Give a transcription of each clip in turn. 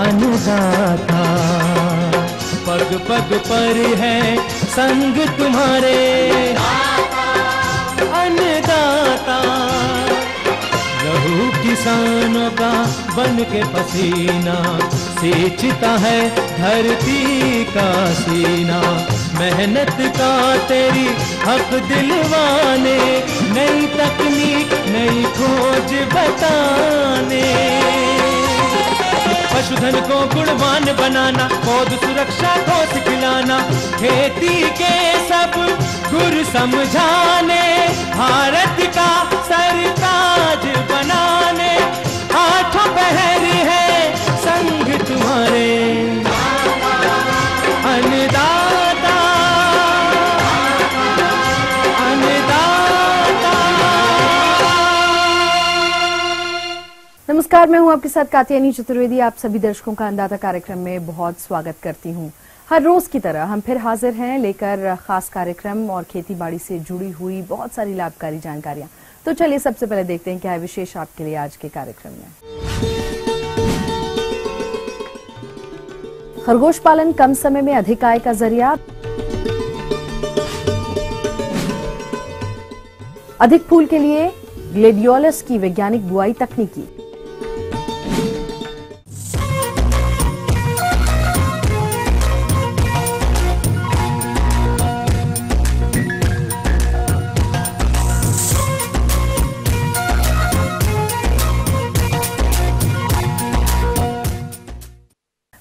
अन्नदाता। पग पग पर है संग तुम्हारे अन्नदाता। लहू किसानों का बन के पसीना सींचता है धरती का सीना। मेहनत का तेरी हक दिलवाने, नई तकनीक नई खोज बताने। पशुधन को गुणवान बनाना, पौध सुरक्षा को सिखलाना, खेती के सब गुर समझाने, भारत का सरताज बनाने। आठों पहर है संग तुम्हारे अन्नदाता अन्नदाता। नमस्कार, मैं हूं आपके साथ कात्यायनी चतुर्वेदी। आप सभी दर्शकों का अन्नदाता कार्यक्रम में बहुत स्वागत करती हूं। हर रोज की तरह हम फिर हाजिर हैं लेकर खास कार्यक्रम और खेती बाड़ी से जुड़ी हुई बहुत सारी लाभकारी जानकारियां। तो चलिए सबसे पहले देखते हैं क्या है विशेष आपके लिए आज के कार्यक्रम में। खरगोश पालन कम समय में अधिक आय का जरिया, अधिक फूल के लिए ग्लेडियोलस की वैज्ञानिक बुआई तकनीकी।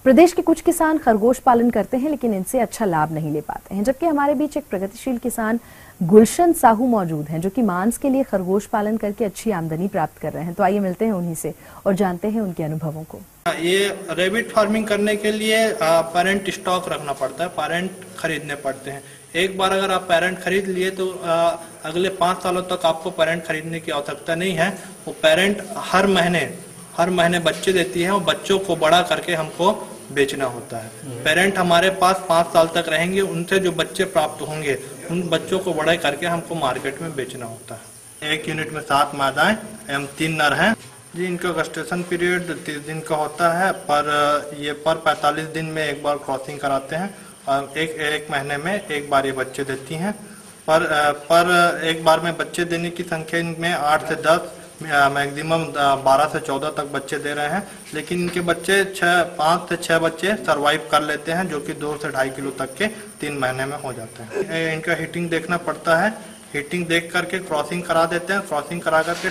प्रदेश के कुछ किसान खरगोश पालन करते हैं लेकिन इनसे अच्छा लाभ नहीं ले पाते हैं, जबकि हमारे बीच एक प्रगतिशील किसान गुलशन साहू मौजूद हैं जो कि मांस के लिए खरगोश पालन करके अच्छी आमदनी प्राप्त कर रहे हैं। तो आइए मिलते हैं उन्हीं से और जानते हैं उनके अनुभवों को। ये रैबिट फार्मिंग करने के लिए पेरेंट स्टॉक रखना पड़ता है, पेरेंट खरीदने पड़ते हैं। एक बार अगर आप पेरेंट खरीद लिए तो अगले 5 सालों तक आपको पेरेंट खरीदने की आवश्यकता नहीं है। वो पेरेंट हर महीने बच्चे देती है और बच्चों को बड़ा करके हमको बेचना होता है। पेरेंट हमारे पास 5 साल तक रहेंगे, उनसे जो बच्चे प्राप्त होंगे उन बच्चों को बड़ा करके हमको मार्केट में बेचना होता है। एक यूनिट में 7 मादाएं एवं 3 नर हैं जी। इनका गस्टेशन पीरियड 30 दिन का होता है, पर ये पर 45 दिन में एक बार क्रॉसिंग कराते हैं और एक महीने में एक बार ये बच्चे देती हैं। पर एक बार में बच्चे देने की संख्या इनमें 8 से 10 मैक्सिमम 12 से 14 तक बच्चे दे रहे हैं, लेकिन इनके बच्चे 5 से 6 बच्चे सरवाइव कर लेते हैं, जो कि 2 से 2.5 किलो तक के 3 महीने में हो जाते हैं। इनका हीटिंग देखना पड़ता है, हीटिंग देख करके क्रॉसिंग करा देते हैं, क्रॉसिंग करा करके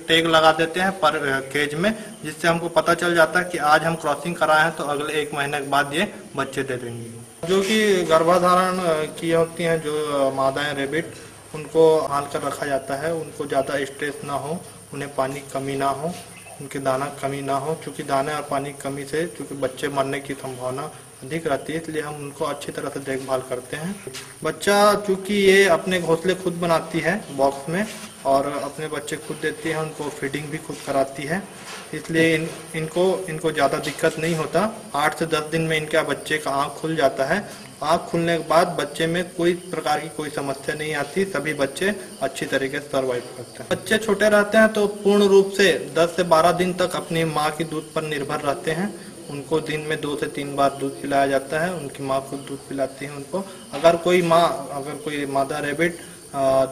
टैग लगा देते हैं पर केज में, जिससे हमको पता चल जाता है कि आज हम क्रॉसिंग कराए हैं तो अगले 1 महीने के बाद ये बच्चे दे देंगे। जो कि गर्भाधारण की होती हैं जो मादाएं रेबिट, उनको हाल कर रखा जाता है, उनको ज़्यादा स्ट्रेस ना हो, उन्हें पानी की कमी ना हो, उनके दाना कमी ना हो, क्योंकि दाने और पानी की कमी से चूँकि बच्चे मरने की संभावना अधिक रहती है, इसलिए हम उनको अच्छी तरह से देखभाल करते हैं। बच्चा चूँकि ये अपने घोंसले खुद बनाती है बॉक्स में और अपने बच्चे खुद देती है, उनको फीडिंग भी खुद कराती है, इसलिए इनको ज़्यादा दिक्कत नहीं होता। 8 से 10 दिन में इनका बच्चे का आँख खुल जाता है। आँख खुलने के बाद बच्चे में कोई प्रकार की कोई समस्या नहीं आती, सभी बच्चे अच्छी तरीके से सर्वाइव करते हैं। बच्चे छोटे रहते हैं तो पूर्ण रूप से 10 से 12 दिन तक अपनी माँ की दूध पर निर्भर रहते हैं। उनको दिन में 2 से 3 बार दूध पिलाया जाता है, उनकी माँ खुद दूध पिलाती है उनको। अगर कोई मादा रेबिट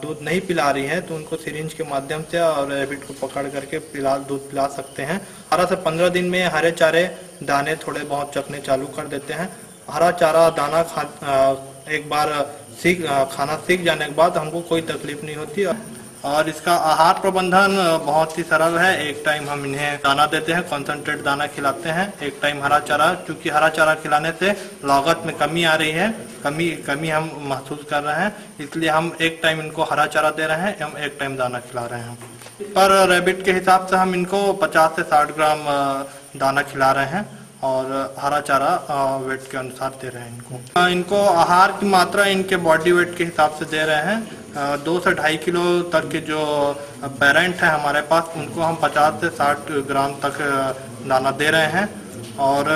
दूध नहीं पिला रही है तो उनको सिरिंज के माध्यम से और रेबिट को पकड़ करके दूध पिला सकते हैं। 12 से 15 दिन में हरे चारे दाने थोड़े बहुत चखने चालू कर देते हैं। हरा चारा दाना एक बार खाना सीख जाने के बाद हमको कोई तकलीफ नहीं होती। और इसका आहार प्रबंधन बहुत ही सरल है। एक टाइम हम इन्हें दाना देते हैं, कॉन्सेंट्रेट दाना खिलाते हैं, एक टाइम हरा चारा, क्योंकि हरा चारा खिलाने से लागत में कमी आ रही है, कमी हम महसूस कर रहे हैं, इसलिए हम एक टाइम इनको हरा चारा दे रहे हैं एवं एक टाइम दाना खिला रहे हैं। पर रेबिट के हिसाब से हम इनको 50 से 60 ग्राम दाना खिला रहे हैं और हरा चारा वेट के अनुसार दे रहे हैं इनको आहार की मात्रा इनके बॉडी वेट के हिसाब से दे रहे हैं। 2 से 2.5 किलो तक के जो पेरेंट है हमारे पास, उनको हम 50 से 60 ग्राम तक दाना दे रहे हैं और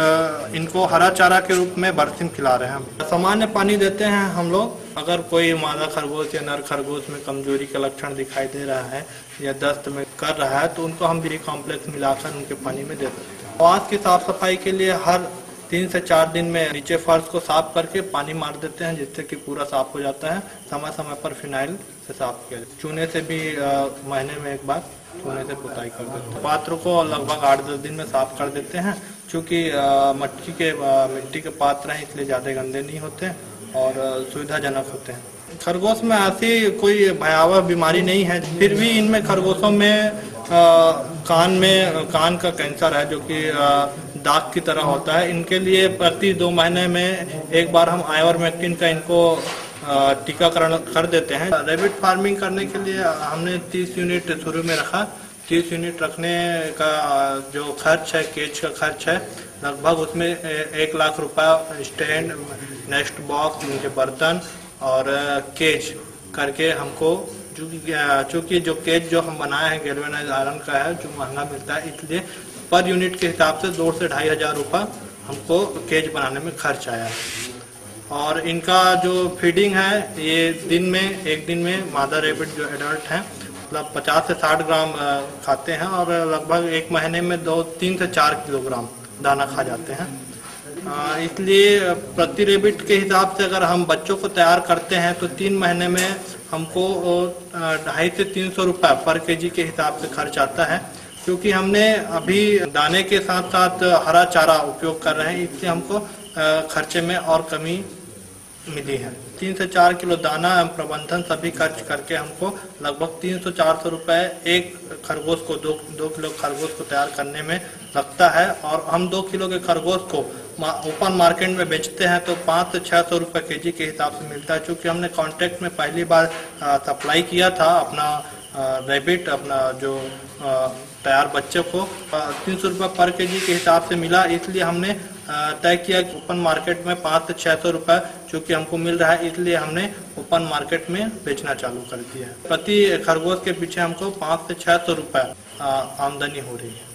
इनको हरा चारा के रूप में बरसिम खिला रहे हैं। सामान्य पानी देते हैं हम लोग। अगर कोई मादा खरगोश या नर खरगोश में कमजोरी का लक्षण दिखाई दे रहा है या दस्त में कर रहा है तो उनको हम ब्री कॉम्प्लेक्स मिलाकर उनके पानी में दे सकते हैं। आवास की साफ सफाई के लिए हर 3 से 4 दिन में नीचे फर्श को साफ करके पानी मार देते हैं, जिससे कि पूरा साफ हो जाता है। समय समय पर फिनाइल से साफ किया। चूने से भी महीने में एक बार चूने से पुताई कर देते हैं। पात्र को लगभग 8-10 दिन में साफ कर देते हैं। चूँकि मिट्टी के पात्र हैं, इसलिए ज़्यादा गंदे नहीं होते और सुविधाजनक होते हैं। खरगोश में ऐसी कोई भयावह बीमारी नहीं है, फिर भी इनमें खरगोशों में कान का कैंसर है, जो कि दाग की तरह होता है। इनके लिए प्रति 2 महीने में एक बार हम आइवरमेक्टिन का इनको टीकाकरण कर देते हैं। रैबिट फार्मिंग करने के लिए हमने 30 यूनिट शुरू में रखा। 30 यूनिट रखने का जो खर्च है, केज का खर्च है, लगभग उसमें 1 लाख रुपया स्टैंड, नेक्स्ट बॉक्स, उनके बर्तन और केज करके हमको, चूँकि जो केज जो हम बनाए हैं गैल्वेनाइज्ड आयरन का है, जो महंगा मिलता है, इसलिए पर यूनिट के हिसाब से 2 से 2,500 रुपये हमको केज बनाने में खर्च आया। और इनका जो फीडिंग है, ये एक दिन में मादा रैबिट जो एडल्ट हैं, मतलब 50 से 60 ग्राम खाते हैं और लगभग 1 महीने में 3 से 4 किलोग्राम दाना खा जाते हैं। इसलिए प्रति रैबिट के हिसाब से अगर हम बच्चों को तैयार करते हैं तो 3 महीने में हमको 250 से 300 रुपये पर केजी के हिसाब से खर्च आता है। क्योंकि हमने अभी दाने के साथ साथ हरा चारा उपयोग कर रहे हैं, इससे हमको खर्चे में और कमी मिली है। 3 से 4 किलो दाना प्रबंधन सभी खर्च करके हमको लगभग 300-400 रुपये एक खरगोश को 2 किलो खरगोश को तैयार करने में लगता है। और हम 2 किलो के खरगोश को ओपन मार्केट में बेचते हैं तो 500 से 600 रुपये केजी के हिसाब से मिलता है। चूँकि हमने कॉन्ट्रैक्ट में पहली बार सप्लाई किया था अपना रैबिट, अपना जो तैयार बच्चे को 300 रुपये पर केजी के हिसाब से मिला, इसलिए हमने तय किया कि ओपन मार्केट में 500 से 600 रुपये चूँकि हमको मिल रहा है, इसलिए हमने ओपन मार्केट में बेचना चालू कर दिया है। प्रति खरगोश के पीछे हमको 500 से 600 रुपये आमदनी हो रही है।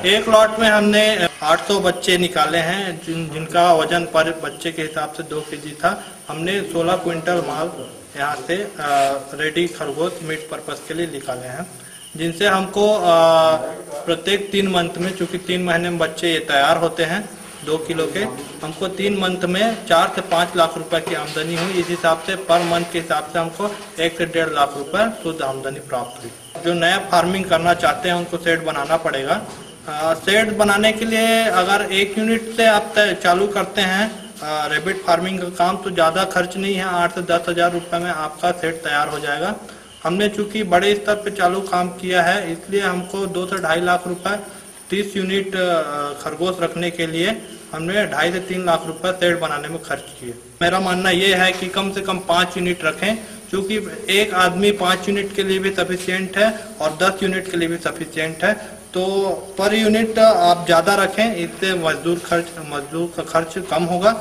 एक लॉट में हमने 800 बच्चे निकाले हैं, जिनका वजन पर बच्चे के हिसाब से 2 केजी था। हमने 16 क्विंटल माल यहाँ से रेडी खरगोश मीट पर्पस के लिए निकाले हैं, जिनसे हमको प्रत्येक 3 मंथ में, चूँकि 3 महीने में बच्चे ये तैयार होते हैं 2 किलो के, हमको 3 मंथ में 4 से 5 लाख रुपए की आमदनी हुई। इस हिसाब से पर मंथ के हिसाब से हमको 1 से 1.5 लाख रुपए शुद्ध आमदनी प्राप्त हुई। जो नया फार्मिंग करना चाहते हैं उनको शेड बनाना पड़ेगा। शेड बनाने के लिए अगर 1 यूनिट से आप चालू करते हैं रैबिट फार्मिंग का काम, तो ज़्यादा खर्च नहीं है, 8 से 10 हज़ार रुपये में आपका शेड तैयार हो जाएगा। हमने चूँकि बड़े स्तर पे चालू काम किया है, इसलिए हमको 2 से 2.5 लाख रुपए 30 यूनिट खरगोश रखने के लिए हमने 2.5 से 3 लाख रुपए शेड बनाने में खर्च किए। मेरा मानना ये है कि कम से कम 5 यूनिट रखें, क्योंकि एक आदमी 5 यूनिट के लिए भी सफिशिएंट है और 10 यूनिट के लिए भी सफिशिएंट है। तो पर यूनिट आप ज़्यादा रखें, इससे मजदूर का खर्च कम होगा।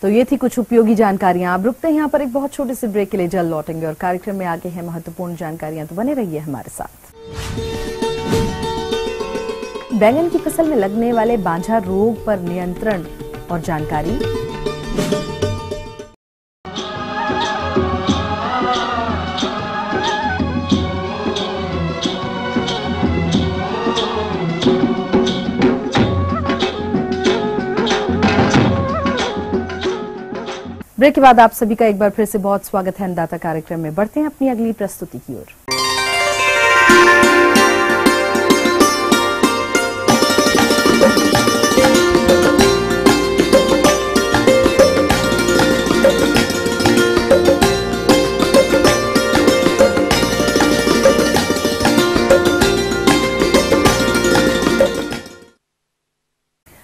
तो ये थी कुछ उपयोगी जानकारियां। आप रुकते हैं यहाँ पर एक बहुत छोटे से ब्रेक के लिए, जल्द लौटेंगे और कार्यक्रम में आगे हैं महत्वपूर्ण जानकारियां, तो बने रहिए हमारे साथ। बैंगन की फसल में लगने वाले बांझा रोग पर नियंत्रण और जानकारी। ब्रेक के बाद आप सभी का एक बार फिर से बहुत स्वागत है अन्नदाता कार्यक्रम में। बढ़ते हैं अपनी अगली प्रस्तुति की ओर।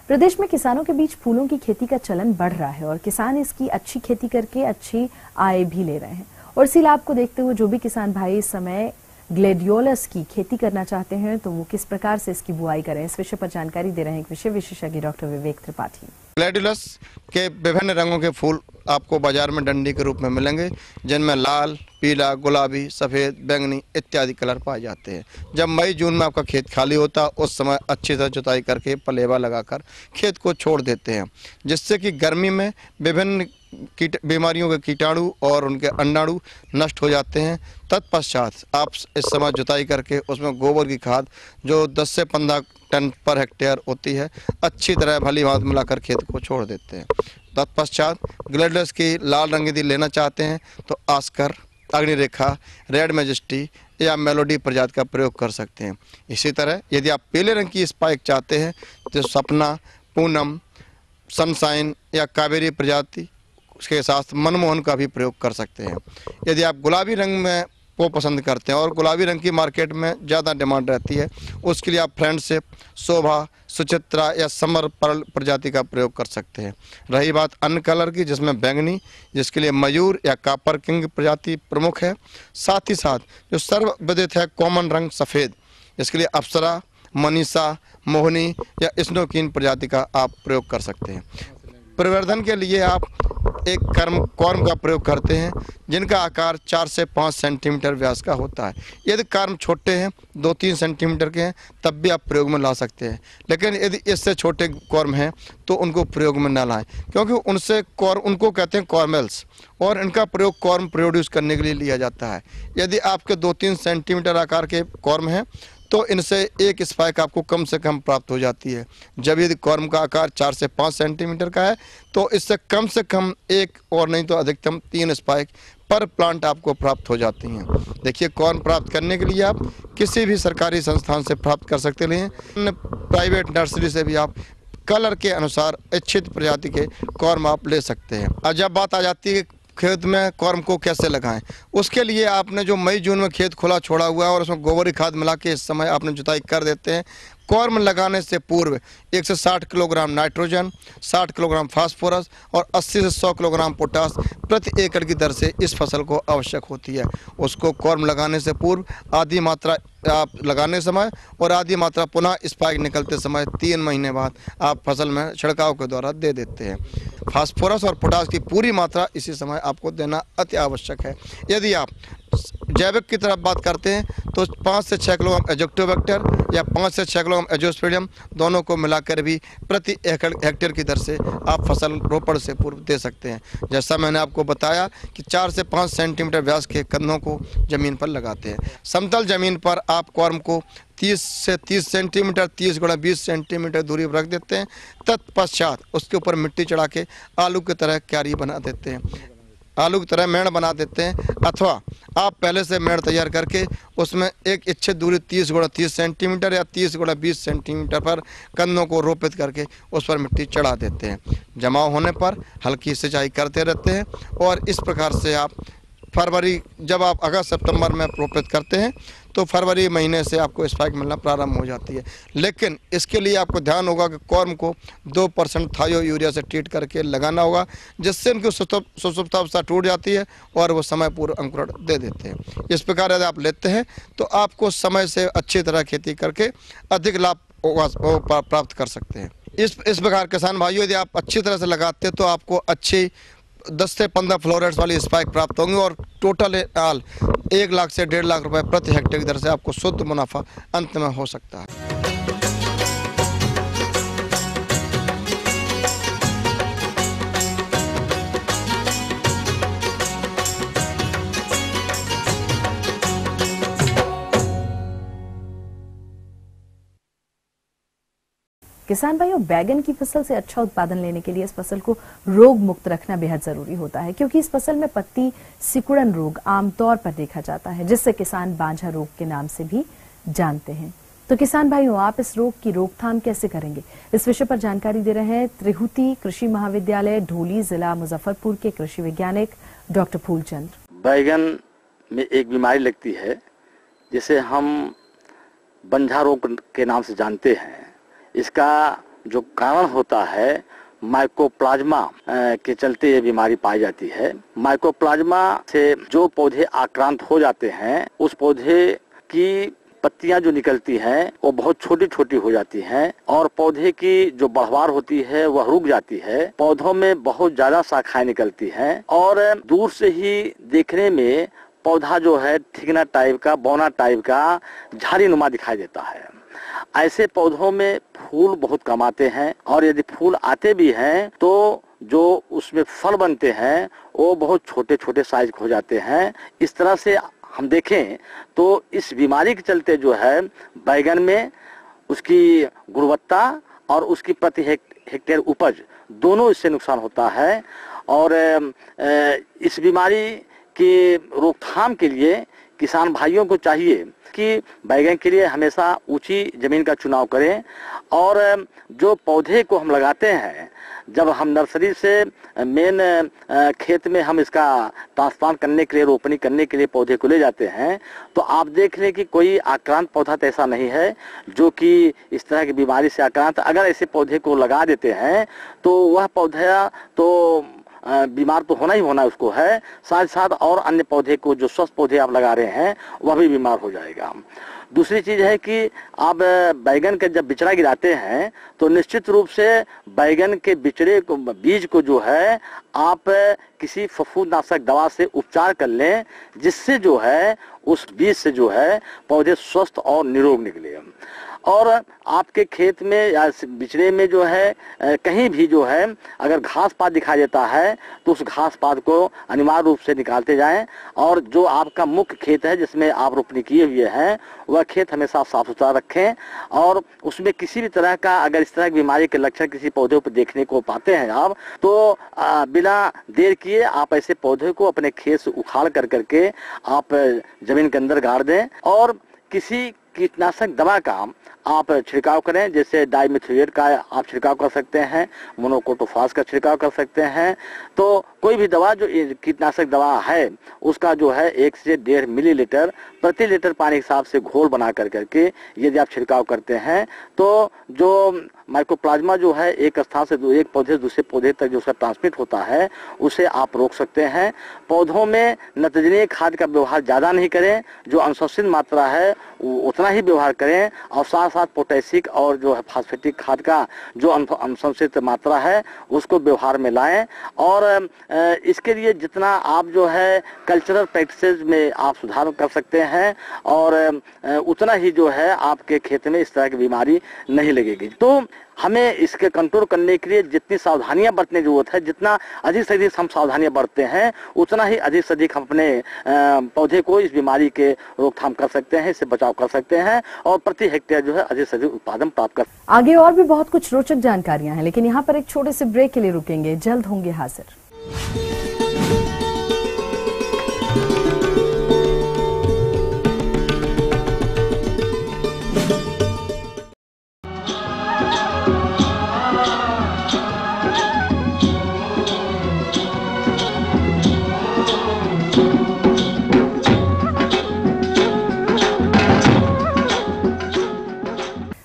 प्रदेश में किसानों के बीच फूलों की खेती का चलन बढ़ रहा है और किसान इसकी अच्छी खेती करके अच्छी आय भी ले रहे हैं। और इसी लाभ को देखते हुए जो भी किसान भाई इस समय ग्लेडियोलस की खेती करना चाहते हैं तो वो किस प्रकार से इसकी बुआई करें, इस विषय पर जानकारी दे रहे हैं एक विषय विशेषज्ञ डॉक्टर विवेक त्रिपाठी। ग्लेडियोलस के विभिन्न रंगों के फूल आपको बाजार में डंडी के रूप में मिलेंगे, जिनमें लाल, पीला, गुलाबी, सफ़ेद, बैंगनी इत्यादि कलर पाए जाते हैं। जब मई जून में आपका खेत खाली होता है उस समय अच्छी तरह जुताई करके पलेवा लगाकर खेत को छोड़ देते हैं, जिससे कि गर्मी में विभिन्न बीमारियों के कीटाणु और उनके अंडाणु नष्ट हो जाते हैं। तत्पश्चात आप इस समय जुताई करके उसमें गोबर की खाद जो 10 से 15 टन पर हेक्टेयर होती है अच्छी तरह भली भांति मिलाकर खेत को छोड़ देते हैं। तत्पश्चात ग्लेडलेस की लाल रंग यदि लेना चाहते हैं तो आस्कर, अग्निरेखा, रेड मैजेस्टी या मेलोडी प्रजाति का प्रयोग कर सकते हैं। इसी तरह यदि आप पीले रंग की स्पाइक चाहते हैं तो सपना, पूनम, सनशाइन या कावेरी प्रजाति उसके साथ मनमोहन का भी प्रयोग कर सकते हैं। यदि आप गुलाबी रंग में वो पसंद करते हैं और गुलाबी रंग की मार्केट में ज़्यादा डिमांड रहती है, उसके लिए आप फ्रेंडशिप, शोभा, सुचित्रा या समर पर्ल प्रजाति का प्रयोग कर सकते हैं। रही बात अन्य कलर की जिसमें बैंगनी, जिसके लिए मयूर या कापर किंग प्रजाति प्रमुख है। साथ ही साथ जो सर्वविदित है कॉमन रंग सफ़ेद, इसके लिए अप्सरा, मनीषा, मोहनी या स्नोकीन प्रजाति का आप प्रयोग कर सकते हैं। प्रवर्धन के लिए आप एक कॉर्म का प्रयोग करते हैं जिनका आकार 4 से 5 सेंटीमीटर व्यास का होता है। यदि कॉर्म छोटे हैं 2-3 सेंटीमीटर के हैं तब भी आप प्रयोग में ला सकते हैं, लेकिन यदि इससे छोटे कॉर्म हैं तो उनको प्रयोग में न लाएं, क्योंकि उनको कहते हैं कॉर्मेल्स और इनका प्रयोग कॉर्म प्रोड्यूस करने के लिए लिया जाता है। यदि आपके 2-3 सेंटीमीटर आकार के कॉर्म हैं तो इनसे एक स्पाइक आपको कम से कम प्राप्त हो जाती है। जब यदि कॉर्म का आकार 4 से 5 सेंटीमीटर का है तो इससे कम से कम 1 और नहीं तो अधिकतम 3 स्पाइक पर प्लांट आपको प्राप्त हो जाती हैं। देखिए, कॉर्म प्राप्त करने के लिए आप किसी भी सरकारी संस्थान से प्राप्त कर सकते हैं, प्राइवेट नर्सरी से भी आप कलर के अनुसार इच्छित प्रजाति के कॉर्म आप ले सकते हैं। अब जब बात आ जाती है खेत में कॉर्म को कैसे लगाएं, उसके लिए आपने जो मई जून में खेत खुला छोड़ा हुआ है और उसमें गोबर की खाद मिला के इस समय आपने जुताई कर देते हैं। कॉर्म लगाने से पूर्व 160 किलोग्राम नाइट्रोजन, 60 किलोग्राम फास्फोरस और 80 से 100 किलोग्राम पोटास प्रति एकड़ की दर से इस फसल को आवश्यक होती है। उसको कॉर्म लगाने से पूर्व आधी मात्रा आप लगाने समय और आधी मात्रा पुनः स्पाइक निकलते समय 3 महीने बाद आप फसल में छिड़काव के द्वारा दे देते हैं। फास्फोरस और पोटास की पूरी मात्रा इसी समय आपको देना अति आवश्यक है। यदि आप जैविक की तरफ बात करते हैं तो 5 से 6 किलोग्राम एजोक्टोबैक्टर या 5 से 6 किलोग्राम एजोस्पेडियम दोनों को मिलाकर भी प्रति हेक्टेयर की दर से आप फसल रोपण से पूर्व दे सकते हैं। जैसा मैंने आपको बताया कि 4 से 5 सेंटीमीटर व्यास के कंदों को जमीन पर लगाते हैं। समतल जमीन पर आप कॉर्म को 30 से 30 सेंटीमीटर 30 गुणा 20 सेंटीमीटर दूरी पर रख देते हैं। तत्पश्चात उसके ऊपर मिट्टी चढ़ा के आलू की तरह क्यारी बना देते हैं, आलू की तरह मेड़ बना देते हैं, अथवा आप पहले से मेड़ तैयार करके उसमें एक इच्छित दूरी 30 गुणा 30 सेंटीमीटर या 30 गुणा 20 सेंटीमीटर पर कंदों को रोपित करके उस पर मिट्टी चढ़ा देते हैं। जमाव होने पर हल्की सिंचाई करते रहते हैं और इस प्रकार से आप फरवरी, जब आप अगस्त सितंबर में रोपित करते हैं तो फरवरी महीने से आपको स्पाइक मिलना प्रारंभ हो जाती है। लेकिन इसके लिए आपको ध्यान होगा कि कॉर्म को 2% थायो यूरिया से ट्रीट करके लगाना होगा, जिससे उनकी सुसुप्तावस्था टूट जाती है और वो समय पूर्व अंकुरण दे देते हैं। इस प्रकार यदि आप लेते हैं तो आपको समय से अच्छी तरह खेती करके अधिक लाभ प्राप्त कर सकते हैं। इस प्रकार किसान भाइयों, यदि आप अच्छी तरह से लगाते हैं तो आपको अच्छी 10 से 15 फ्लोरेट्स वाली स्पाइक प्राप्त होंगे और टोटल 1 लाख से 1.5 लाख रुपए प्रति हेक्टेयर की दर से आपको शुद्ध मुनाफा अंत में हो सकता है। किसान भाइयों, बैगन की फसल से अच्छा उत्पादन लेने के लिए इस फसल को रोग मुक्त रखना बेहद जरूरी होता है, क्योंकि इस फसल में पत्ती सिकुड़न रोग आमतौर पर देखा जाता है, जिससे किसान बांझा रोग के नाम से भी जानते हैं। तो किसान भाइयों, आप इस रोग की रोकथाम कैसे करेंगे, इस विषय पर जानकारी दे रहे हैं त्रिहुती कृषि महाविद्यालय ढोली, जिला मुजफ्फरपुर के कृषि वैज्ञानिक डॉक्टर फूलचंद। बैगन में एक बीमारी लगती है जिसे हम बंझा रोग के नाम से जानते हैं। इसका जो कारण होता है माइकोप्लाज्मा के चलते ये बीमारी पाई जाती है। माइकोप्लाज्मा से जो पौधे आक्रांत हो जाते हैं उस पौधे की पत्तियां जो निकलती हैं वो बहुत छोटी छोटी हो जाती हैं और पौधे की जो बढ़वार होती है वह रुक जाती है। पौधों में बहुत ज्यादा शाखाएं निकलती हैं और दूर से ही देखने में पौधा जो है ठिकना टाइप का, बौना टाइप का, झाड़ी नुमा दिखाई देता है। ऐसे पौधों में फूल बहुत कम आते हैं और यदि फूल आते भी हैं तो जो उसमें फल बनते हैं वो बहुत छोटे छोटे साइज हो जाते हैं। इस तरह से हम देखें तो इस बीमारी के चलते जो है बैगन में उसकी गुणवत्ता और उसकी प्रति हेक्टेयर उपज दोनों इससे नुकसान होता है। और इस बीमारी की रोकथाम के लिए किसान भाइयों को चाहिए कि बैगन के लिए हमेशा ऊंची जमीन का चुनाव करें और जो पौधे को हम लगाते हैं, जब हम नर्सरी से मेन खेत में हम इसका ट्रांसप्लांट करने के लिए, रोपनी करने के लिए पौधे को ले जाते हैं तो आप देख लें कि कोई आक्रांत पौधा तो ऐसा नहीं है जो कि इस तरह की बीमारी से आक्रांत। अगर ऐसे पौधे को लगा देते हैं तो वह पौधा तो बीमार तो होना ही होना उसको है, साथ साथ और अन्य पौधे को, जो स्वस्थ पौधे आप लगा रहे हैं, वह भी बीमार हो जाएगा। दूसरी चीज है कि आप बैगन का जब बिचड़ा गिराते हैं तो निश्चित रूप से बैगन के बिचड़े को, बीज को जो है आप किसी फफूंदनाशक दवा से उपचार कर लें, जिससे जो है उस बीज से जो है पौधे स्वस्थ और निरोग निकले। और आपके खेत में या बिचड़े में जो है कहीं भी जो है अगर घास पात दिखाई देता है तो उस घास पात को अनिवार्य रूप से निकालते जाएं। और जो आपका मुख्य खेत है जिसमें आप रोपनी किए हुए हैं वह खेत हमेशा साफ सुथरा रखें और उसमें किसी भी तरह का अगर इस तरह की बीमारी के लक्षण किसी पौधे पर देखने को पाते हैं आप तो बिना देर किए आप ऐसे पौधे को अपने खेत से उखाड़ कर करके आप जमीन के अंदर गाड़ दें और किसी कीटनाशक दवा का आप छिड़काव करें। जैसे डाइमिथोएट का आप छिड़काव कर सकते हैं, मोनोक्रोटोफास का छिड़काव कर सकते हैं। तो कोई भी दवा जो कीटनाशक दवा है उसका जो है 1 से 1.5 मिलीलीटर प्रति लीटर पानी के हिसाब से घोल बना कर करके यदि आप छिड़काव करते हैं तो जो माइकोप्लाज्मा जो है एक स्थान से एक पौधे से दूसरे पौधे तक जो उसका ट्रांसमिट होता है उसे आप रोक सकते हैं। पौधों में नत्रजनीय खाद का व्यवहार ज़्यादा नहीं करें, जो अनुशंसित मात्रा है उतना ही व्यवहार करें और साथ साथ पोटेशिक और जो है फास्फेटिक खाद का जो अनुशंसित मात्रा है उसको व्यवहार में लाएं। और इसके लिए जितना आप जो है कल्चरल प्रैक्टिसेस में आप सुधार कर सकते हैं और उतना ही जो है आपके खेत में इस तरह की बीमारी नहीं लगेगी। तो हमें इसके कंट्रोल करने के लिए जितनी सावधानियां बरतने की जरूरत है, जितना अधिक से अधिक हम सावधानियां बरतते हैं उतना ही अधिक से अधिक हम अपने पौधे को इस बीमारी के रोकथाम कर सकते हैं, इससे बचाव कर सकते हैं और प्रति हेक्टेयर जो है अधिक से अधिक उत्पादन प्राप्त कर। आगे और भी बहुत कुछ रोचक जानकारियां हैं, लेकिन यहाँ पर एक छोटे से ब्रेक के लिए रुकेंगे, जल्द होंगे हाजिर।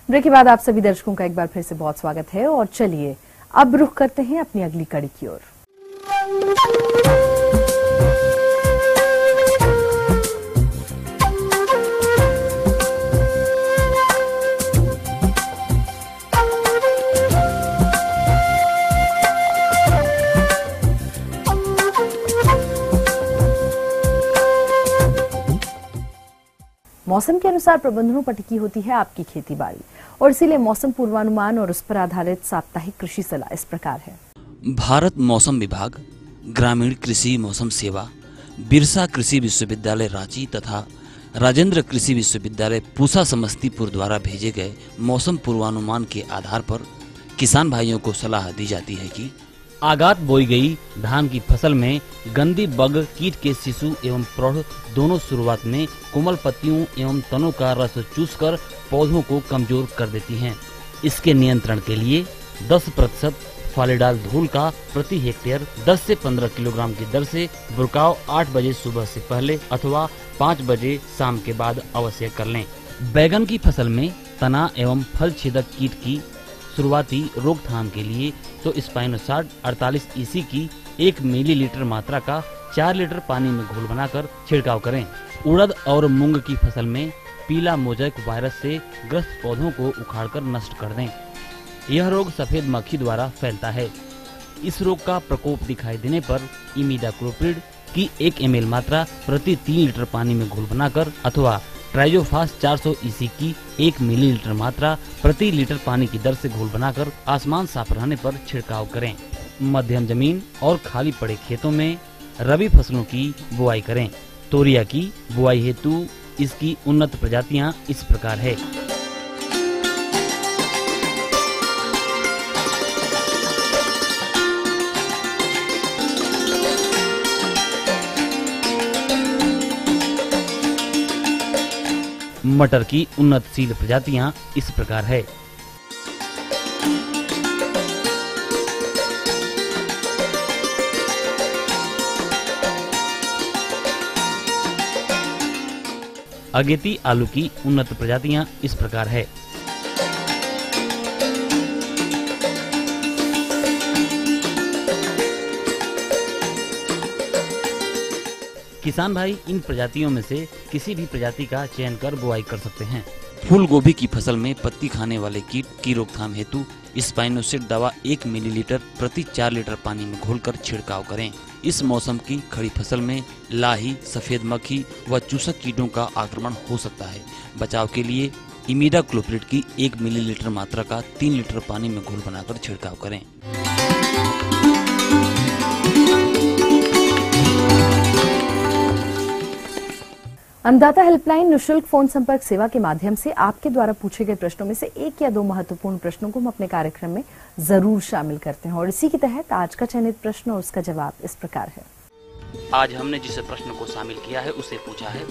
ब्रेक के बाद आप सभी दर्शकों का एक बार फिर से बहुत स्वागत है और चलिए अब रुख करते हैं अपनी अगली कड़ी की ओर। मौसम के अनुसार प्रबंधनों पर टिकी होती है आपकी खेती बाड़ी और इसीलिए मौसम पूर्वानुमान और उस पर आधारित साप्ताहिक कृषि सलाह इस प्रकार है। भारत मौसम विभाग, ग्रामीण कृषि मौसम सेवा, बिरसा कृषि विश्वविद्यालय रांची तथा राजेंद्र कृषि विश्वविद्यालय पूसा समस्तीपुर द्वारा भेजे गए मौसम पूर्वानुमान के आधार पर किसान भाइयों को सलाह दी जाती है कि आगात बोई गई धान की फसल में गंदी बग कीट के शिशु एवं प्रौढ़ दोनों शुरुआत में कोमल पत्तियों एवं तनों का रस चूसकर पौधों को कमजोर कर देती हैं। इसके नियंत्रण के लिए 10% फालिडाल धूल का प्रति हेक्टेयर 10 से 15 किलोग्राम की दर से बुरकाव 8 बजे सुबह से पहले अथवा 5 बजे शाम के बाद अवश्य कर लें। बैगन की फसल में तना एवं फल छेदक कीट की शुरुआती रोकथाम के लिए तो स्पाइनोसाट 48 EC की 1 मिलीलीटर मात्रा का 4 लीटर पानी में घोल बनाकर छिड़काव करें। उड़द और मूंग की फसल में पीला मोज़ेक वायरस से ग्रस्त पौधों को उखाड़कर नष्ट कर दें। यह रोग सफेद मक्खी द्वारा फैलता है। इस रोग का प्रकोप दिखाई देने पर इमिडाक्लोप्रिड कि 1 ml मात्रा प्रति 3 लीटर पानी में घोल बनाकर अथवा ट्राइजोफास 400 EC की 1 मिलीलीटर मात्रा प्रति लीटर पानी की दर से घोल बनाकर आसमान साफ रहने पर छिड़काव करें। मध्यम जमीन और खाली पड़े खेतों में रबी फसलों की बुआई करें। तोरिया की बुआई हेतु इसकी उन्नत प्रजातियां इस प्रकार है। मटर की उन्नतशील प्रजातियां इस प्रकार है। अगेती आलू की उन्नत प्रजातियां इस प्रकार है। किसान भाई इन प्रजातियों में से किसी भी प्रजाति का चयन कर बुआई कर सकते हैं। फूल गोभी की फसल में पत्ती खाने वाले कीट की रोकथाम हेतु स्पाइनोसेट दवा 1 मिलीलीटर प्रति 4 लीटर पानी में घोलकर छिड़काव करें। इस मौसम की खड़ी फसल में लाही, सफेद मक्खी व चूसक कीटों का आक्रमण हो सकता है। बचाव के लिए इमीडाक्लोप्रिड की 1 मिलीलीटर मात्रा का 3 लीटर पानी में घोल बनाकर छिड़काव करें। अन्नदाता हेल्पलाइन निःशुल्क फोन संपर्क सेवा के माध्यम से आपके द्वारा पूछे गए प्रश्नों में से 1 या 2 महत्वपूर्ण प्रश्नों को हम अपने कार्यक्रम में जरूर शामिल करते हैं और इसी के तहत आज का चयनित प्रश्न और उसका जवाब इस प्रकार है। आज हमने जिस प्रश्न को शामिल किया है उसे पूछा है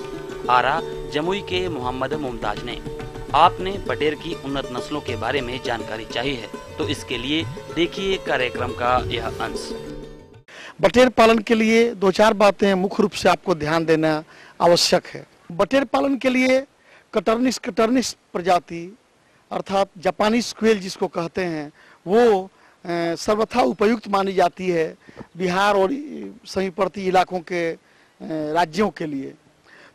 आरा जमुई के मोहम्मद मुमताज ने। आपने बटेर की उन्नत नस्लों के बारे में जानकारी चाहिए है तो इसके लिए देखिए कार्यक्रम का यह अंश। बटेर पालन के लिए 2-4 बातें मुख्य रूप से आपको ध्यान देना आवश्यक है। बटेर पालन के लिए कटर्निस प्रजाति अर्थात जापानी स्क्वेल जिसको कहते हैं वो सर्वथा उपयुक्त मानी जाती है बिहार और समीपवर्ती इलाकों के राज्यों के लिए।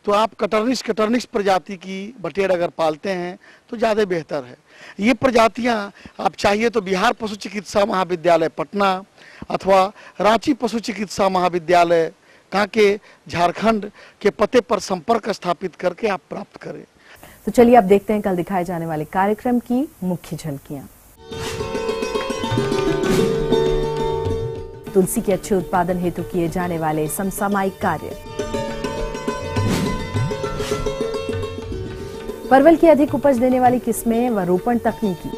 तो आप कटर्निस प्रजाति की बटेर अगर पालते हैं तो ज़्यादा बेहतर है। ये प्रजातियां आप चाहिए तो बिहार पशु चिकित्सा महाविद्यालय पटना अथवा रांची पशु चिकित्सा महाविद्यालय कांके झारखंड के पते पर संपर्क स्थापित करके आप प्राप्त करें। तो चलिए अब देखते हैं कल दिखाए जाने वाले कार्यक्रम की मुख्य झलकियां। तुलसी के अच्छे उत्पादन हेतु किए जाने वाले समसामयिक कार्य, परवल की अधिक उपज देने वाली किस्में व रोपण तकनीकी।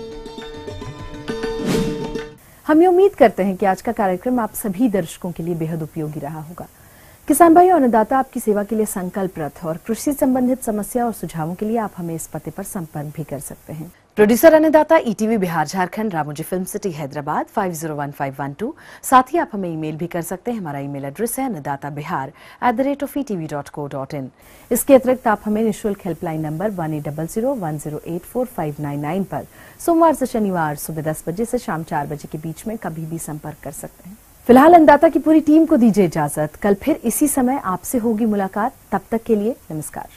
हम ये उम्मीद करते हैं कि आज का कार्यक्रम आप सभी दर्शकों के लिए बेहद उपयोगी रहा होगा। किसान भाई और अन्नदाता आपकी सेवा के लिए संकल्परत और कृषि संबंधित समस्या और सुझावों के लिए आप हमें इस पते पर संपर्क भी कर सकते हैं। प्रोड्यूसर अन्नदाता ETV Bihar Jharkhand, Ramoji film city Hyderabad 501512। साथ ही आप हमें ईमेल भी कर सकते हैं। हमारा ईमेल एड्रेस है annadatabihar@etv.co.in। इसके अतिरिक्त आप हमें निःशुल्क हेल्पलाइन नंबर 180010845999 पर सोमवार से शनिवार सुबह 10 बजे से शाम 4 बजे के बीच में कभी भी संपर्क कर सकते हैं। फिलहाल अन्नदाता की पूरी टीम को दीजिए इजाजत। कल फिर इसी समय आपसे होगी मुलाकात। तब तक के लिए नमस्कार।